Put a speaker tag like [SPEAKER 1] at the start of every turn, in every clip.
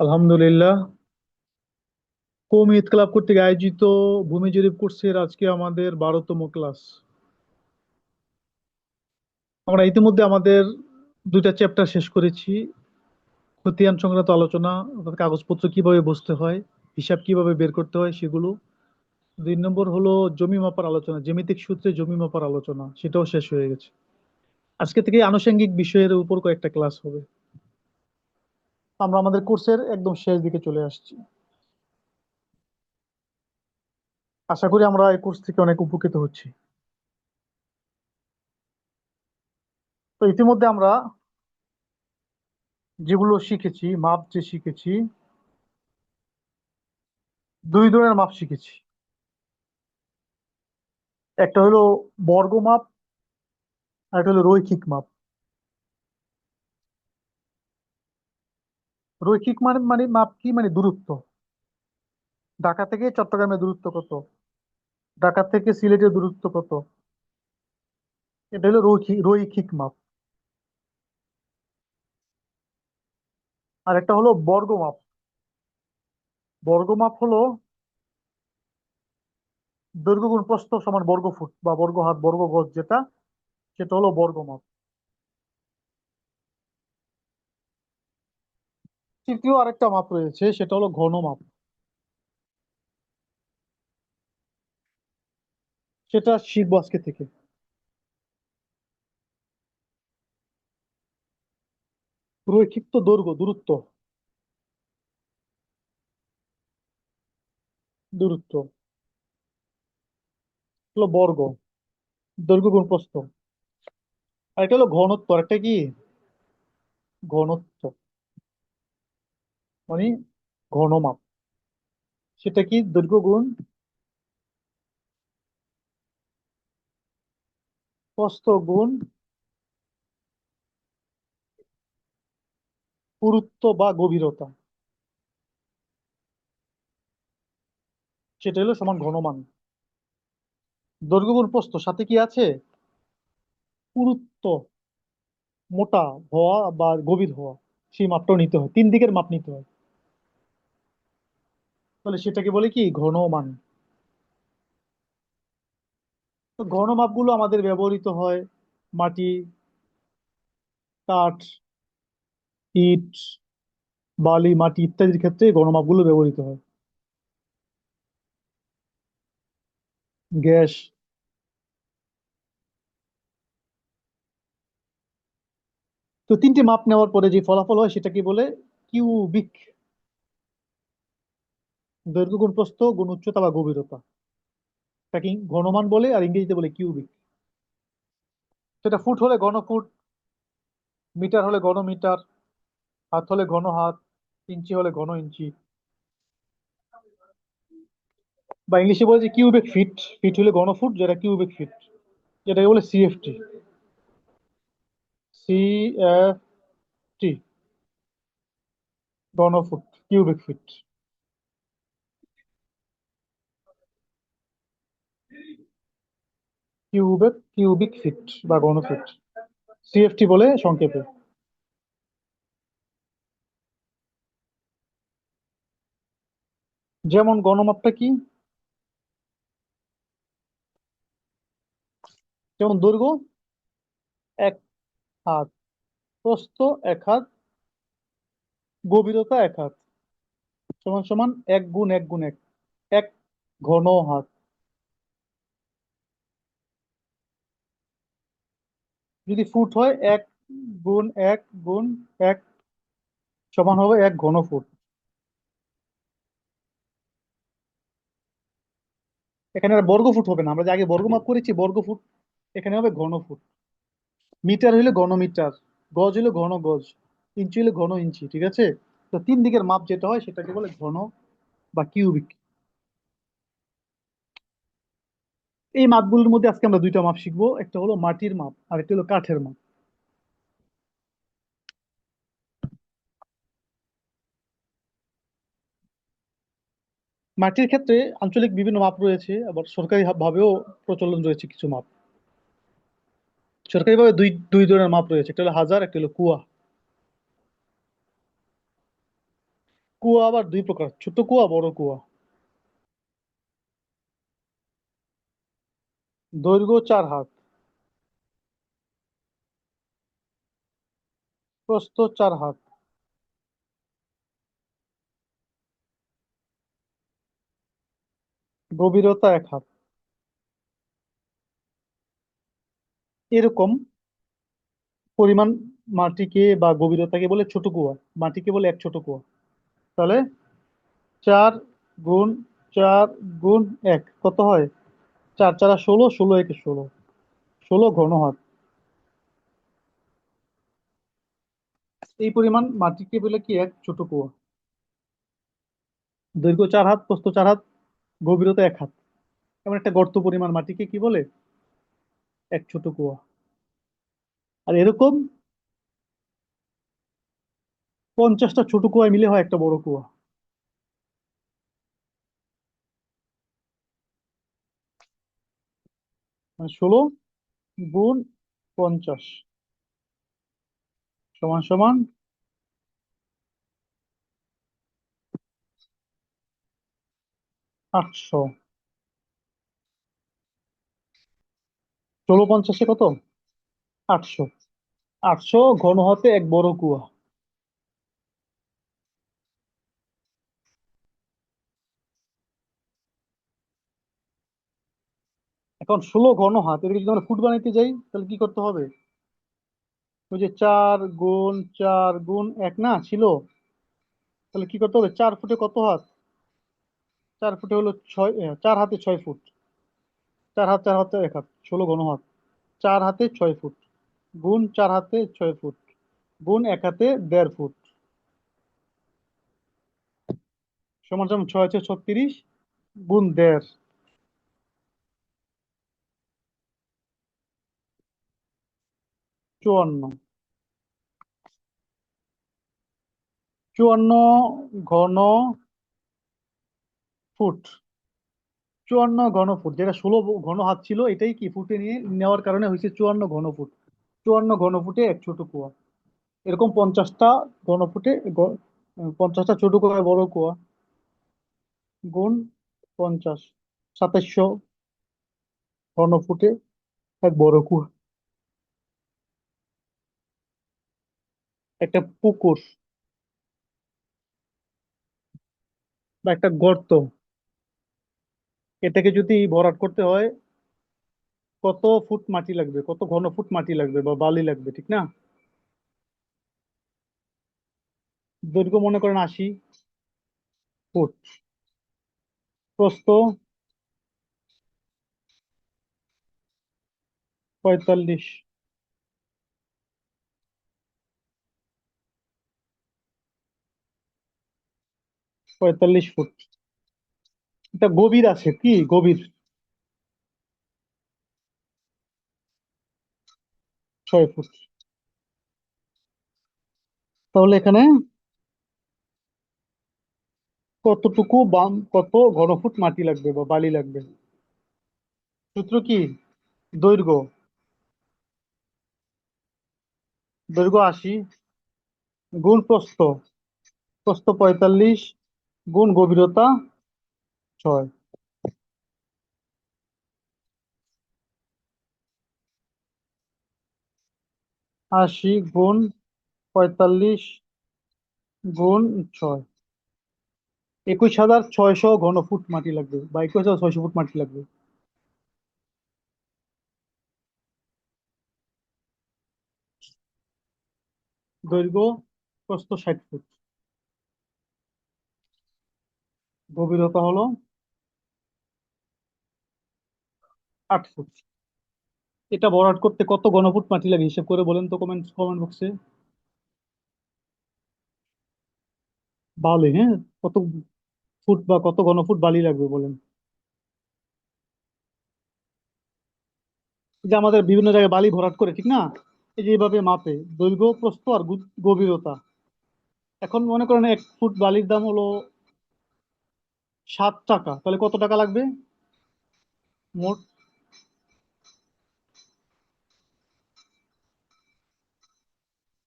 [SPEAKER 1] আলহামদুলিল্লাহ। কওমি ঈদ ক্লাব কর্তৃক আয়োজিত ভূমি জরিপ কোর্সের আজকে আমাদের 12তম ক্লাস। আমরা ইতিমধ্যে আমাদের দুইটা চ্যাপ্টার শেষ করেছি। খতিয়ান সংক্রান্ত আলোচনা, অর্থাৎ কাগজপত্র কিভাবে বুঝতে হয়, হিসাব কিভাবে বের করতে হয় সেগুলো। 2 নম্বর হলো জমি মাপার আলোচনা, জ্যামিতিক সূত্রে জমি মাপার আলোচনা, সেটাও শেষ হয়ে গেছে। আজকে থেকে আনুষঙ্গিক বিষয়ের উপর কয়েকটা ক্লাস হবে। আমরা আমাদের কোর্সের একদম শেষ দিকে চলে আসছি। আশা করি আমরা এই কোর্স থেকে অনেক উপকৃত হচ্ছি। তো ইতিমধ্যে আমরা যেগুলো শিখেছি, মাপ যে শিখেছি, দুই ধরনের মাপ শিখেছি। একটা হলো বর্গ মাপ, আর একটা হলো রৈখিক মাপ। রৈখিক মানে মাপ কি, মানে দূরত্ব। ঢাকা থেকে চট্টগ্রামের দূরত্ব কত, ঢাকা থেকে সিলেটের দূরত্ব কত, এটা হলো রৈখিক রৈখিক মাপ। আর একটা হলো বর্গ মাপ। বর্গ মাপ হলো দৈর্ঘ্য গুণ প্রস্থ সমান বর্গ ফুট বা বর্গ হাত বর্গ গজ, যেটা সেটা হলো বর্গ মাপ। তৃতীয় আরেকটা মাপ রয়েছে, সেটা হলো ঘন মাপ। সেটা শিখবো আজকে থেকে। রৈখিক তো দৈর্ঘ্য, দূরত্ব, দূরত্ব হলো বর্গ, দৈর্ঘ্য গুণ প্রস্থ। আর এটা হলো ঘনত্ব, আর একটা কি, ঘনত্ব মানে ঘনমাপ। সেটা কি, দৈর্ঘ্য গুণ প্রস্থ গুণ পুরুত্ব বা গভীরতা, সেটা হলো সমান ঘনমান। দৈর্ঘ্য গুণ প্রস্থ সাথে কি আছে, পুরুত্ব, মোটা হওয়া বা গভীর হওয়া, সেই মাপটাও নিতে হয়, তিন দিকের মাপ নিতে হয়। তাহলে সেটাকে বলে কি, ঘনমান। তো ঘনমাপগুলো আমাদের ব্যবহৃত হয় মাটি, কাঠ, ইট, বালি, মাটি ইত্যাদির ক্ষেত্রে ঘনমাপগুলো ব্যবহৃত হয়। গ্যাস। তো তিনটি মাপ নেওয়ার পরে যে ফলাফল হয় সেটাকে বলে কিউবিক। দৈর্ঘ্য গুণ প্রস্থ গুণ উচ্চতা বা গভীরতা, তাকে ঘনমান বলে, আর ইংরেজিতে বলে কিউবিক। সেটা ফুট হলে ঘন ফুট, মিটার হলে ঘন মিটার, হাত হলে ঘন হাত, ইঞ্চি হলে ঘন ইঞ্চি। বা ইংলিশে বলে যে কিউবিক ফিট। ফিট হলে ঘন ফুট, যেটা কিউবিক ফিট, যেটাকে বলে সিএফটি। সিএফটি, ঘন foot, cubic feet. Cubic feet বা ঘন ফিট, সিএফটি বলে সংক্ষেপে। যেমন গণমাপটা কি, যেমন দৈর্ঘ্য 1 হাত, প্রস্থ 1 হাত, গভীরতা 1 হাত, সমান সমান 1 গুণ 1 গুণ 1, 1 ঘন হাত। যদি ফুট হয়, 1 গুণ 1 গুণ 1 সমান হবে 1 ঘন ফুট। এখানে আর বর্গ ফুট হবে না, আমরা যে আগে বর্গ মাপ করেছি বর্গ ফুট, এখানে হবে ঘন ফুট। মিটার হইলে ঘন মিটার, গজ হইলে ঘন গজ, ইঞ্চি হইলে ঘন ইঞ্চি, ঠিক আছে। তো তিন দিকের মাপ যেটা হয় সেটাকে বলে ঘন বা কিউবিক। এই মাপগুলোর মধ্যে আজকে আমরা দুইটা মাপ শিখবো, একটা হলো মাটির মাপ আর একটা হলো কাঠের মাপ। মাটির ক্ষেত্রে আঞ্চলিক বিভিন্ন মাপ রয়েছে, আবার সরকারি ভাবেও প্রচলন রয়েছে কিছু মাপ। সরকারি ভাবে দুই দুই ধরনের মাপ রয়েছে, একটা হলো হাজার, একটা হলো কুয়া। কুয়া আবার দুই প্রকার, ছোট কুয়া বড় কুয়া। দৈর্ঘ্য 4 হাত, প্রস্থ 4 হাত, গভীরতা 1 হাত। এরকম পরিমাণ মাটিকে বা গভীরতাকে বলে ছোট কুয়া, মাটিকে বলে এক ছোট কুয়া। তাহলে 4 গুণ 4 গুণ 1 কত হয়? 4 4 16, 16 1 16, 16 ঘন হাত। এই পরিমাণ মাটিকে বলে কি এক ছোট কুয়া। দৈর্ঘ্য 4 হাত, প্রস্থ 4 হাত, গভীরতা 1 হাত, এমন একটা গর্ত পরিমাণ মাটিকে কি বলে? এক ছোট কুয়া। আর এরকম 50টা ছোট কুয়া মিলে হয় একটা বড় কুয়া। মানে 16 গুণ 50 সমান সমান 800। 16 50 কত? 800। 800 ঘন হাতে এক বড় কুয়া। এখন 16 ঘন হাত, এটাকে যদি আমরা ফুট বানাইতে যাই তাহলে কি করতে হবে? ওই যে 4 গুণ 4 গুণ 1 না ছিল, তাহলে কি করতে হবে? 4 ফুটে কত হাত? 4 ফুটে হলো 6, 4 হাতে 6 ফুট। 4 হাত, 4 হাতে 1 হাত, 16 ঘন হাত। 4 হাতে 6 ফুট গুণ 4 হাতে 6 ফুট গুণ 1 হাতে 1.5 ফুট সমান সমান 6 6 36 গুণ 1.5, 54। 54 ঘন ফুট। 54 ঘন ফুট, যেটা 16 ঘন হাত ছিল এটাই কি ফুটে নিয়ে নেওয়ার কারণে হয়েছে 54 ঘন ফুট। 54 ঘন ফুটে এক ছোট কুয়া। এরকম 50টা ঘনফুটে 50টা ছোট কুয়া বড় কুয়া গুণ 50, 2700 ঘনফুটে এক বড় কুয়া। একটা পুকুর বা একটা গর্ত, এটাকে যদি ভরাট করতে হয় কত ফুট মাটি লাগবে, কত ঘনফুট মাটি লাগবে বা বালি লাগবে, ঠিক না? দৈর্ঘ্য মনে করেন 80 ফুট, প্রস্থ 45, 45 ফুট। এটা গভীর আছে কি গভীর? 6 ফুট। তাহলে এখানে কতটুকু বাম, কত ঘনফুট মাটি লাগবে বা বালি লাগবে? সূত্র কি? দৈর্ঘ্য, দৈর্ঘ্য 80 গুণ প্রস্থ, প্রস্থ 45 গুণ গভীরতা 6। 80 গুণ 45 গুণ 6, 21,600 ঘনফুট মাটি লাগবে বা 21,600 ফুট মাটি লাগবে। দৈর্ঘ্য, প্রস্থ 60 ফুট, গভীরতা হলো 8 ফুট। এটা ভরাট করতে কত ঘনফুট মাটি লাগে হিসেব করে বলেন তো কমেন্ট কমেন্ট বক্সে। বালি, হ্যাঁ, কত ফুট বা কত ঘনফুট বালি লাগবে বলেন। এই যে আমাদের বিভিন্ন জায়গায় বালি ভরাট করে, ঠিক না? এই যে এইভাবে মাপে দৈর্ঘ্য, প্রস্থ আর গভীরতা। এখন মনে করেন 1 ফুট বালির দাম হলো 7 টাকা, তাহলে কত টাকা লাগবে? মোট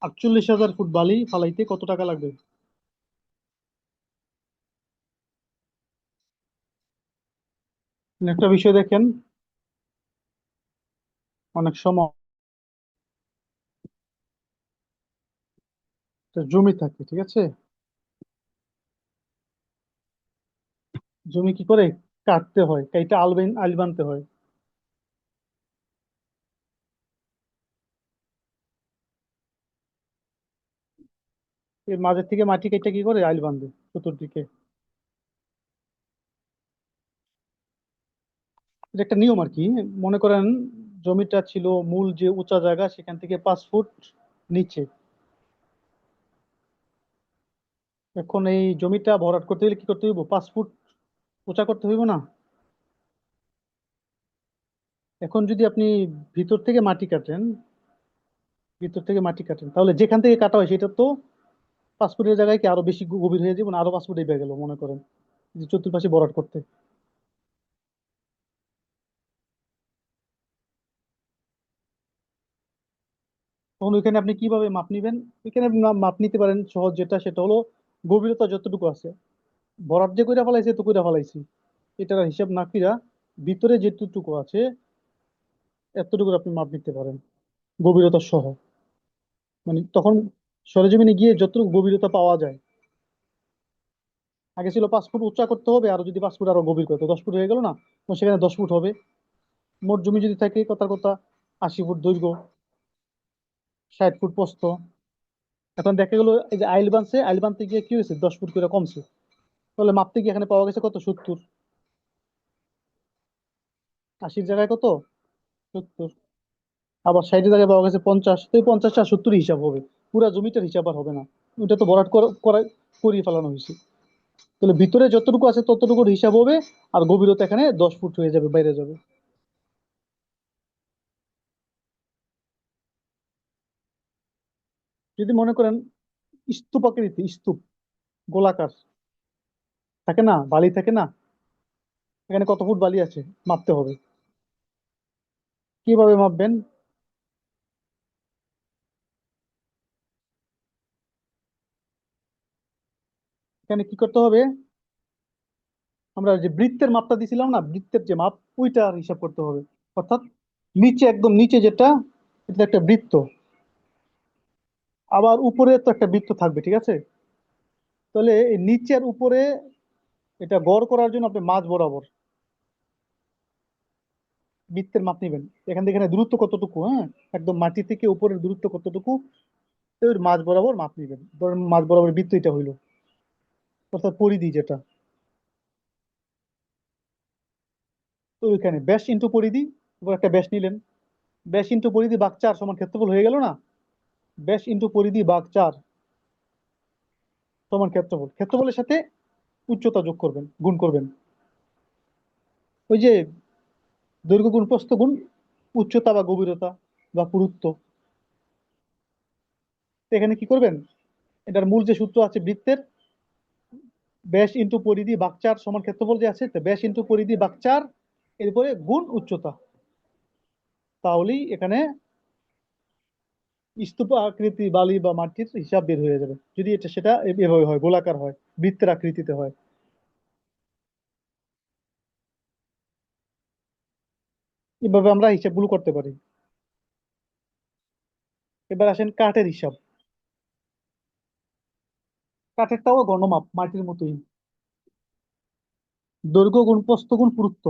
[SPEAKER 1] 48,000 ফুট বালি ফালাইতে কত টাকা লাগবে? একটা বিষয় দেখেন, অনেক সময় একটা জমি থাকে, ঠিক আছে? জমি কি করে কাটতে হয়, কাইটা আল বানতে হয়। এর মাঝের থেকে মাটি কেটে কি করে আইল বান্ধে চতুর্দিকে। এটা একটা নিয়ম আর কি। মনে করেন জমিটা ছিল মূল যে উঁচা জায়গা, সেখান থেকে 5 ফুট নিচে। এখন এই জমিটা ভরাট করতে গেলে কি করতে হইব? 5 ফুট উঁচা করতে হইব না? এখন যদি আপনি ভিতর থেকে মাটি কাটেন, তাহলে যেখান থেকে কাটা হয় সেটা তো 5 ফুটের জায়গায় কি আরো বেশি গভীর হয়ে যাবে না? আরো 5 ফুট এগিয়ে গেল মনে করেন, যে চতুর্পাশে ভরাট করতে। তখন ওইখানে আপনি কিভাবে মাপ নিবেন? ওইখানে আপনি মাপ নিতে পারেন সহজ, যেটা সেটা হলো গভীরতা যতটুকু আছে। ভরাট যে কইরা ফেলাইছে তো কইরা ফেলাইছি, এটার হিসাব না কইরা ভিতরে যেটুকু আছে এতটুকু আপনি মাপ নিতে পারেন, গভীরতা সহ। মানে তখন সরেজমিনে গিয়ে যতটুকু গভীরতা পাওয়া যায়। আগে ছিল 5 ফুট উচ্চা করতে হবে, আর যদি 5 ফুট আরো গভীর করতে 10 ফুট হয়ে গেল না, তো সেখানে 10 ফুট হবে। মোট জমি যদি থাকে কথার কথা 80 ফুট দৈর্ঘ্য, 60 ফুট প্রস্থ। এখন দেখা গেলো এই যে আইল বানতে গিয়ে কি হয়েছে, 10 ফুট করে কমছে। তাহলে মাপতে গিয়ে এখানে পাওয়া গেছে কত, 70। 80-র জায়গায় কত, 70। আবার 60-এর জায়গায় পাওয়া গেছে 50, তো এই 50 আর 70 হিসাব হবে। পুরা জমিটার হিসাব আর হবে না, ওটা তো ভরাট করিয়ে ফেলানো হয়েছে। তাহলে ভিতরে যতটুকু আছে ততটুকুর হিসাব হবে, আর গভীরতা এখানে 10 ফুট হয়ে যাবে, বাইরে যাবে। যদি মনে করেন স্তূপাকৃতি, স্তূপ গোলাকার থাকে না, বালি থাকে না, এখানে কত ফুট বালি আছে মাপতে হবে। কিভাবে মাপবেন? এখানে কি করতে হবে? আমরা যে বৃত্তের মাপটা দিছিলাম না, বৃত্তের যে মাপ, ওইটার হিসাব করতে হবে। অর্থাৎ নিচে, একদম নিচে যেটা, এটা একটা বৃত্ত। আবার উপরে তো একটা বৃত্ত থাকবে, ঠিক আছে? তাহলে এই নিচের উপরে এটা গড় করার জন্য আপনি মাঝ বরাবর বৃত্তের মাপ নেবেন। এখান থেকে এখানে দূরত্ব কতটুকু, হ্যাঁ, একদম মাটি থেকে উপরের দূরত্ব কতটুকু, তো ওই মাঝ বরাবর মাপ নেবেন। ধরেন মাঝ বরাবর বৃত্ত এটা হইলো, অর্থাৎ পরিধি যেটা। তো ওইখানে ব্যাস ইন্টু পরিধি, উপর একটা ব্যাস নিলেন। ব্যাস ইন্টু পরিধি ভাগ 4 সমান ক্ষেত্রফল হয়ে গেল না? ব্যাস ইন্টু পরিধি ভাগ 4 সমান ক্ষেত্রফল। ক্ষেত্রফলের সাথে উচ্চতা যোগ করবেন, গুণ করবেন। ওই যে দৈর্ঘ্য গুণ প্রস্থ গুণ উচ্চতা বা গভীরতা বা পুরুত্ব। তো এখানে কি করবেন? এটার মূল যে সূত্র আছে বৃত্তের, ব্যাস ইন্টু পরিধি ভাগ 4 সমান ক্ষেত্রফল যে আছে, তো ব্যাস ইন্টু পরিধি ভাগ 4, এরপরে গুণ উচ্চতা। তাহলেই এখানে স্তূপ আকৃতি বালি বা মাটির হিসাব বের হয়ে যাবে, যদি এটা সেটা এভাবে হয়, গোলাকার হয়, বৃত্তের আকৃতিতে হয়। এভাবে আমরা হিসাবগুলো করতে পারি। এবার আসেন কাঠের হিসাব। কাঠেরটাও গণমাপ মাটির মতোই, দৈর্ঘ্য গুণ প্রস্থ গুণ পুরুত্ব।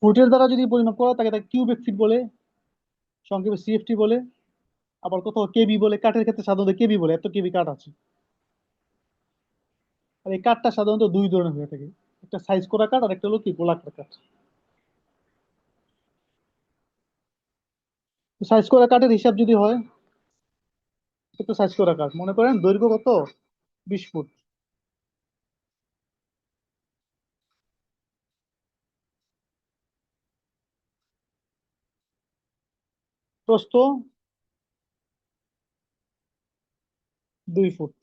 [SPEAKER 1] ফুটের দ্বারা যদি পরিমাপ করা হয়, তাকে তাকে কিউবিক ফিট বলে, সংক্ষেপে সিএফটি বলে। আবার কোথাও কেবি বলে, কাঠের ক্ষেত্রে সাধারণত কেবি বলে, এত কেবি কাঠ আছে। আর এই কাঠটা সাধারণত দুই ধরনের হয়ে থাকে, একটা সাইজ করা কাঠ, আর একটা হলো কি গোলাকার কাঠ। সাইজ করা কাঠের হিসাব যদি হয়, একটু সাইজ করা কাঠ মনে করেন দৈর্ঘ্য কত, 20 ফুট, প্রস্থ 2 ফুট,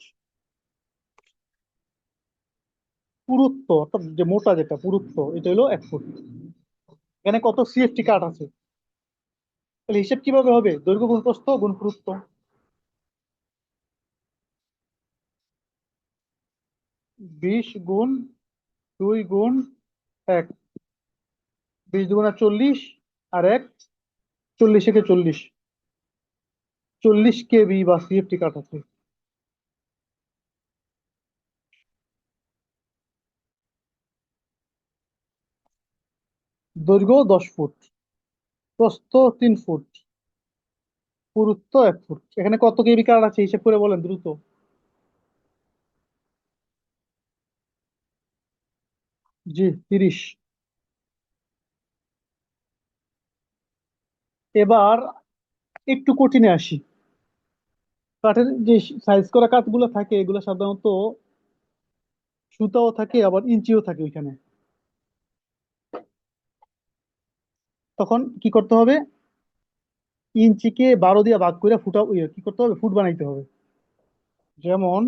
[SPEAKER 1] পুরুত্ব অর্থাৎ যে মোটা যেটা পুরুত্ব, এটা হলো 1 ফুট। এখানে কত সিএফটি কাঠ আছে, তাহলে হিসাব কিভাবে হবে? দৈর্ঘ্য গুণ প্রস্থ গুণ পুরুত্ব। 20 গুণ 2 গুণ 1, 20 × 40, আর এক 40 × 40, 40 KB বা সিএফটি কাট আছে। দৈর্ঘ্য 10 ফুট, প্রস্থ 3 ফুট, পুরুত্ব 1 ফুট। এখানে কত কেবি কার্ড আছে হিসেব করে বলেন দ্রুত। জি, 30। এবার একটু কঠিনে আসি। কাঠের যে সাইজ করা কাঠগুলো থাকে এগুলো সাধারণত সুতাও থাকে আবার ইঞ্চিও থাকে ওইখানে। তখন কি করতে হবে? ইঞ্চিকে 12 দিয়ে ভাগ করে ফুটা কি করতে হবে? ফুট বানাইতে হবে। যেমন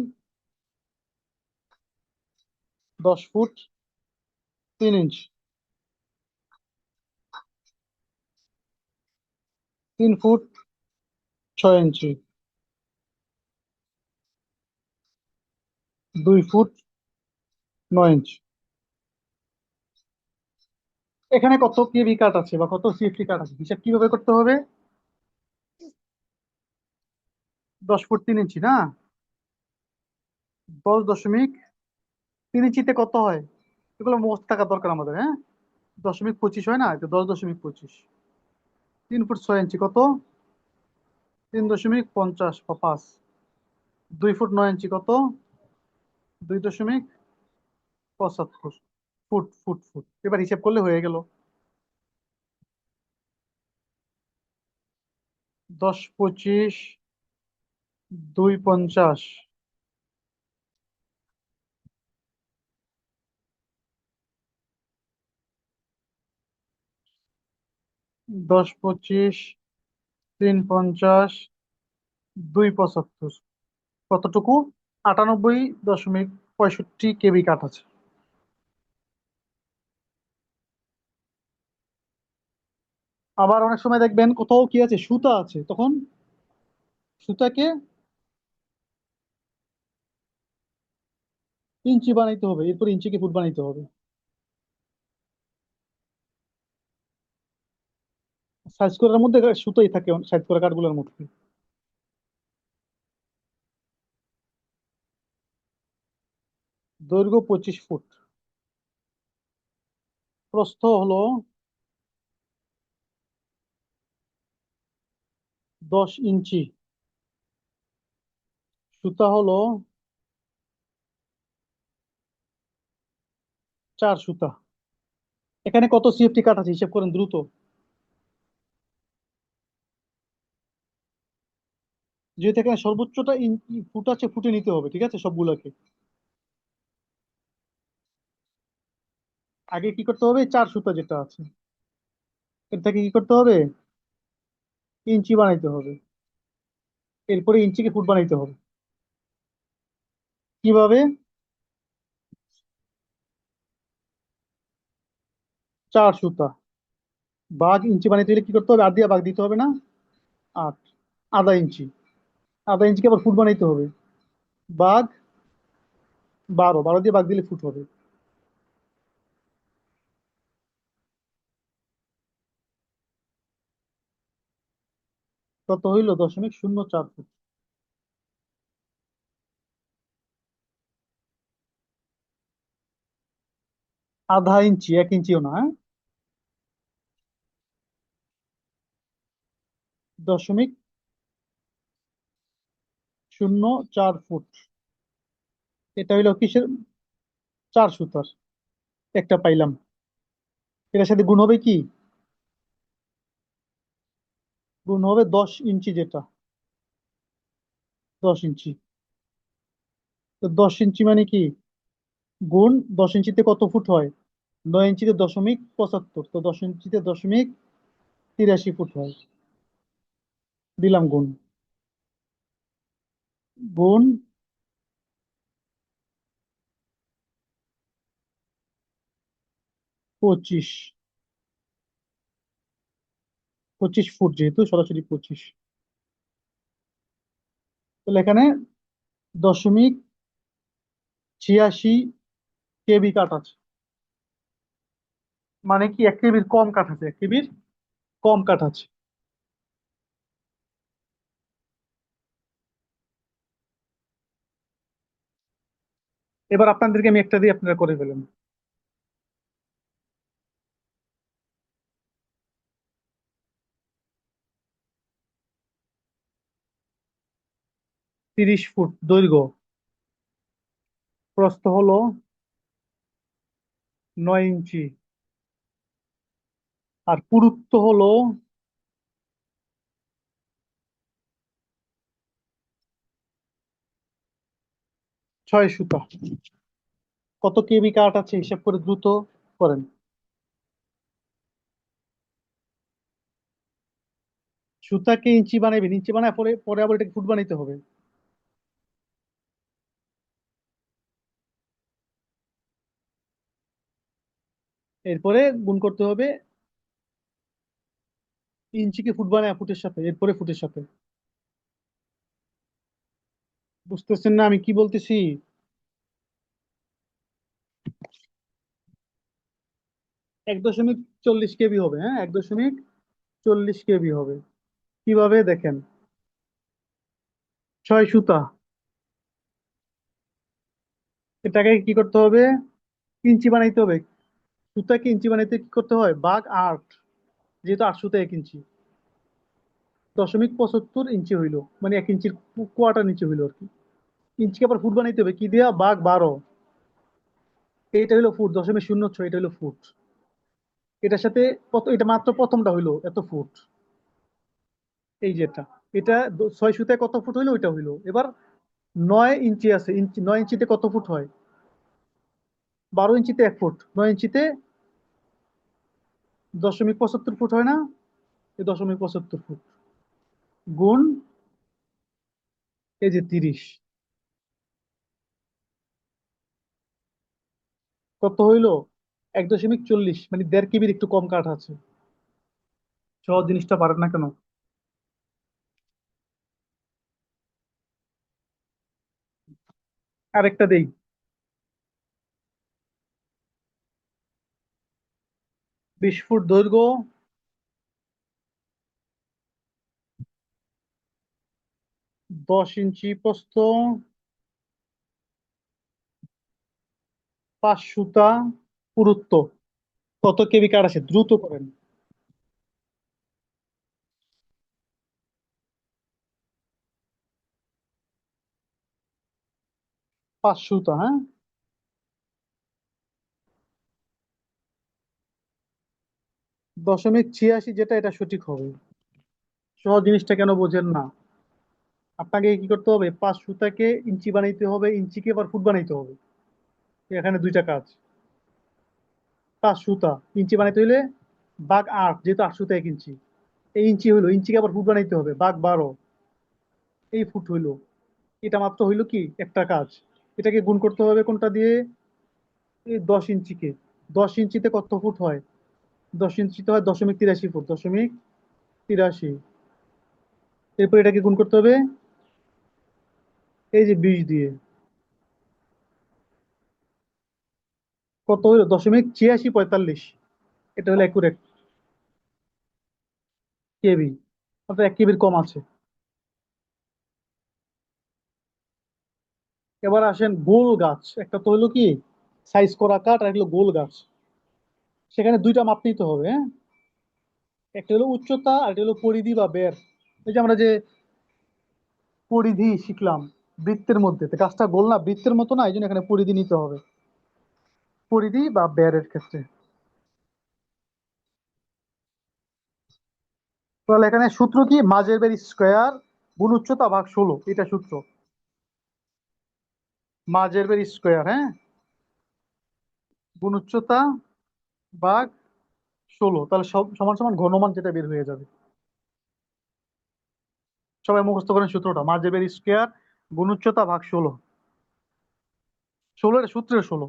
[SPEAKER 1] 10 ফুট 3 ইঞ্চ, 3 ফুট 6 ইঞ্চি, 2 ফুট 9 ইঞ্চ। এখানে কত কেবি কাট আছে বা কত সিএফটি কাট আছে হিসাব কিভাবে করতে হবে? 10 ফুট 3 ইঞ্চি না, 10.3 ইঞ্চিতে কত হয়? এগুলো মোস্ট টাকা দরকার আমাদের, হ্যাঁ। 0.25 হয় না, এটা 10.25। 3 ফুট 6 ইঞ্চি কত? 3.50 বা 5। 2 ফুট 9 ইঞ্চি কত? 2.75। ফুট ফুট ফুট, এবার হিসাব করলে হয়ে গেল। 10 25, 250, 10 25, 350, 275। কতটুকু? 98.65 কেবি কাঠ আছে। আবার অনেক সময় দেখবেন কোথাও কি আছে, সুতা আছে, তখন সুতাকে ইঞ্চি বানাইতে হবে, এরপর ইঞ্চিকে ফুট বানাইতে হবে। সাইজ করার মধ্যে সুতোই থাকে সাইজ করা কাঠগুলোর মধ্যে। দৈর্ঘ্য 25 ফুট, প্রস্থ হলো 10 ইঞ্চি, সুতা হলো 4 সুতা। এখানে কত সিএফটি কাঠ আছে হিসাব করেন দ্রুত। যেহেতু এখানে সর্বোচ্চটা ফুট আছে, ফুটে নিতে হবে, ঠিক আছে সবগুলোকে। আগে কি করতে হবে? 4 সুতা যেটা আছে এটাকে কি করতে হবে? ইঞ্চি বানাইতে হবে, এরপরে ইঞ্চিকে ফুট বানাইতে হবে। কিভাবে? 4 সুতা ভাগ ইঞ্চি বানাইতে হলে কি করতে হবে? 8 দিয়ে ভাগ দিতে হবে না? 8, আধা ইঞ্চি, আধা ইঞ্চিকে আবার ফুট বানাইতে হবে। ভাগ 12, 12 দিয়ে ভাগ দিলে ফুট হবে। কত হইলো? 0.04 ফুট। আধা ইঞ্চি, 1 ইঞ্চিও না, হ্যাঁ। 0.04 ফুট। এটা হইলো কিসের? 4 সুতার। একটা পাইলাম। এটার সাথে গুণ হবে কি? গুণ হবে 10 ইঞ্চি, যেটা 10 ইঞ্চি। তো 10 ইঞ্চি মানে কি? গুণ 10 ইঞ্চিতে কত ফুট হয়? 9 ইঞ্চিতে 0.75, তো 10 ইঞ্চিতে 0.83 ফুট হয়। দিলাম গুণ। গুণ 25, 25 ফুট, যেহেতু সরাসরি 25। তাহলে এখানে 0.86 কেবি কাট আছে। মানে কি 1 কেবির কম কাঠ আছে, 1 কেবির কম কাঠ আছে। এবার আপনাদেরকে আমি একটা দিয়ে আপনারা করে ফেলেন। 30 ফুট দৈর্ঘ্য, প্রস্থ হলো 9 ইঞ্চি, আর পুরুত্ব হলো 6 সুতা। কত কেবি কাঠ আছে হিসাব করে দ্রুত করেন। সুতাকে ইঞ্চি বানাইবেন, ইঞ্চি বানায় পরে পরে আবার এটাকে ফুট বানাইতে হবে। এরপরে গুণ করতে হবে ইঞ্চিকে ফুট বানায় ফুটের সাথে, এরপরে ফুটের সাথে। বুঝতেছেন না আমি কি বলতেছি? 1.40 কেবি হবে, হ্যাঁ, 1.40 কেবি হবে। কিভাবে দেখেন? 6 সুতা, এটাকে কি করতে হবে? ইঞ্চি বানাইতে হবে। সুতাকে ইঞ্চি বানাইতে কি করতে হয়? ভাগ 8, যেহেতু 8 সুতা 1 ইঞ্চি, 0.75 ইঞ্চি হইলো, মানে 1 ইঞ্চির কোয়ার্টার নিচে হইলো আর কি। ইঞ্চিকে আবার ফুট বানাইতে হবে কি দিয়া? ভাগ 12। এইটা হইলো ফুট, 0.06, এটা হইলো ফুট। এটার সাথে কত, এটা মাত্র প্রথমটা হইলো এত ফুট। এই যে এটা, এটা 6 সুতায় কত ফুট হইলো ওইটা হইলো। এবার 9 ইঞ্চি আছে, ইঞ্চি 9 ইঞ্চিতে কত ফুট হয়? 12 ইঞ্চিতে 1 ফুট, 9 ইঞ্চিতে 0.75 ফুট হয় না? এই 0.75 ফুট গুণ এই যে 30, কত হইলো? 1.40, মানে 1.5 কেবির একটু কম কাঠ আছে। সহজ জিনিসটা পারেন না কেন? আরেকটা দেই। 20 ফুট দৈর্ঘ্য, 10 ইঞ্চি প্রস্থ, 5 সুতা পুরুত্ব। কত কেবি কাঠ আছে দ্রুত করেন। 5 সুতা, হ্যাঁ। 0.86 যেটা, এটা সঠিক হবে। সহজ জিনিসটা কেন বোঝেন না? আপনাকে কি করতে হবে? 5 সুতাকে ইঞ্চি বানাইতে হবে, ইঞ্চিকে আবার ফুট বানাইতে হবে। এখানে দুইটা কাজ। 5 সুতা ইঞ্চি বানাইতে হইলে ভাগ 8, যেহেতু 8 সুতা 1 ইঞ্চি, এই ইঞ্চি হইলো, ইঞ্চিকে আবার ফুট বানাইতে হবে ভাগ 12, এই ফুট হইলো। এটা মাত্র হইলো কি একটা কাজ। এটাকে গুণ করতে হবে কোনটা দিয়ে? এই 10 ইঞ্চিকে। 10 ইঞ্চিতে কত ফুট হয়? 10 ইঞ্চিতে হয় 0.83 ফুট, 0.83। এরপর এটাকে গুণ করতে হবে এই যে 20 দিয়ে। কত হইলো? 0.8645। এটা হলো অ্যাকুরেট কেবি, অর্থাৎ 1 কেবির কম আছে। এবার আসেন গোল গাছ, একটা তো হইলো কি সাইজ করা কাঠ, আর হলো গোল গাছ। সেখানে দুইটা মাপ নিতে হবে, হ্যাঁ। একটা হলো উচ্চতা, আর একটা হলো পরিধি বা বের। এই যে আমরা যে পরিধি শিখলাম বৃত্তের মধ্যে, তো গাছটা গোল না, বৃত্তের মতো না, এই জন্য এখানে পরিধি নিতে হবে, পরিধি বা বেরের ক্ষেত্রে। তাহলে এখানে সূত্র কি? মাঝের বের স্কোয়ার গুণ উচ্চতা ভাগ 16, এটা সূত্র। মাঝের বের স্কোয়ার, হ্যাঁ, গুণ উচ্চতা ভাগ 16, তাহলে সব সমান সমান ঘনমান যেটা বের হয়ে যাবে। সবাই মুখস্থ করেন সূত্রটা, মাঝের বের স্কোয়ার গুণ উচ্চতা ভাগ 16। 16 এর সূত্রের 16।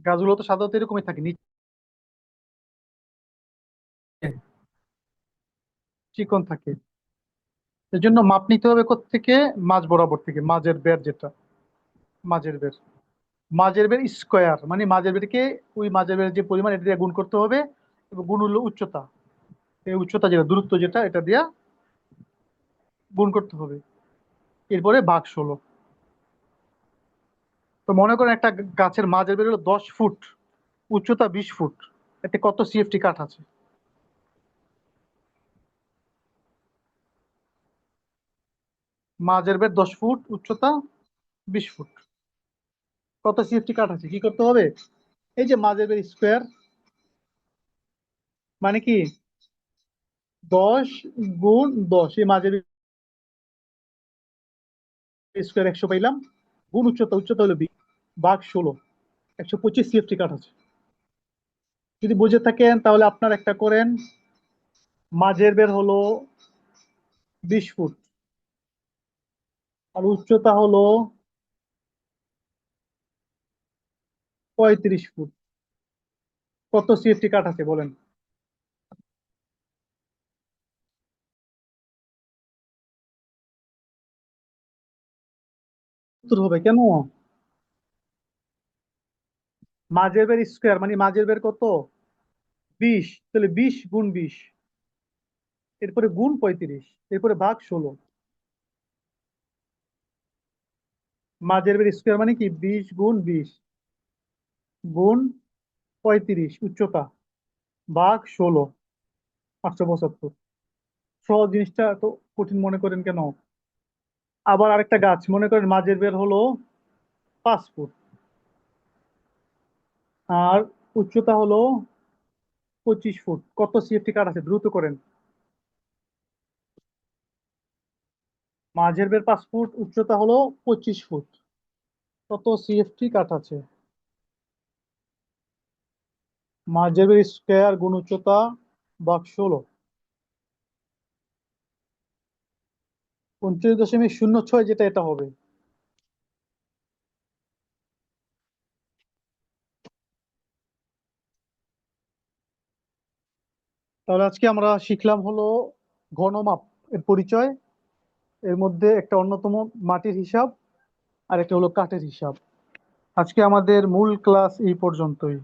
[SPEAKER 1] গাছগুলো তো সাধারণত এরকমই থাকে, নিচে চিকন থাকে। এর জন্য মাপ নিতে হবে থেকে? মাঝ বরাবর থেকে, মাঝের বের যেটা, মাঝের বের। মাঝের বের স্কোয়ার মানে মাঝের বেরকে ওই মাঝের বের যে পরিমাণ এটা দিয়ে গুণ করতে হবে, এবং গুণ হলো উচ্চতা, এই উচ্চতা যেটা দূরত্ব যেটা এটা দিয়ে গুণ করতে হবে, এরপরে ভাগ 16। তো মনে করেন একটা গাছের মাঝের বের হলো 10 ফুট, উচ্চতা 20 ফুট, এতে কত সিএফটি কাঠ আছে? মাঝের বের 10 ফুট, উচ্চতা 20 ফুট, কত সিএফটি কাঠ আছে? কি করতে হবে? এই যে মাঝের বের স্কোয়ার মানে কি 10 গুণ 10, এই মাঝের স্কোয়ার 100 পাইলাম, গুণ উচ্চতা, উচ্চতা হলো 20, ভাগ 16, 125 সিএফটি কাঠ আছে। যদি বুঝে থাকেন তাহলে আপনার একটা করেন, মাঝের বের হলো 20 ফুট, আর উচ্চতা হলো 35 ফুট, কত সিএফটি কাঠ আছে বলেন? উত্তর হবে কেন? মাঝের বের স্কোয়ার মানে মাঝের বের কত? 20, তাহলে 20 গুণ 20, এরপরে গুণ 35, এরপরে ভাগ 16। মাঝের বের স্কোয়ার মানে কি 20 গুণ 20 গুণ 35, উচ্চতা ভাগ 16, 875। সহজ জিনিসটা তো কঠিন মনে করেন কেন? আবার আরেকটা গাছ মনে করেন মাঝের বের হলো 5 ফুট, আর উচ্চতা হলো 25 ফুট, কত সিএফটি কাঠ আছে দ্রুত করেন? মাঝের বের 5 ফুট, উচ্চতা হলো 25 ফুট, কত সিএফটি কাঠ আছে? মাঝের বের স্কোয়ার গুণ উচ্চতা ভাগ 16, 29.06 যেটা এটা হবে। তাহলে আজকে আমরা শিখলাম হলো ঘনমাপ এর পরিচয়, এর মধ্যে একটা অন্যতম মাটির হিসাব, আর একটা হলো কাঠের হিসাব। আজকে আমাদের মূল ক্লাস এই পর্যন্তই।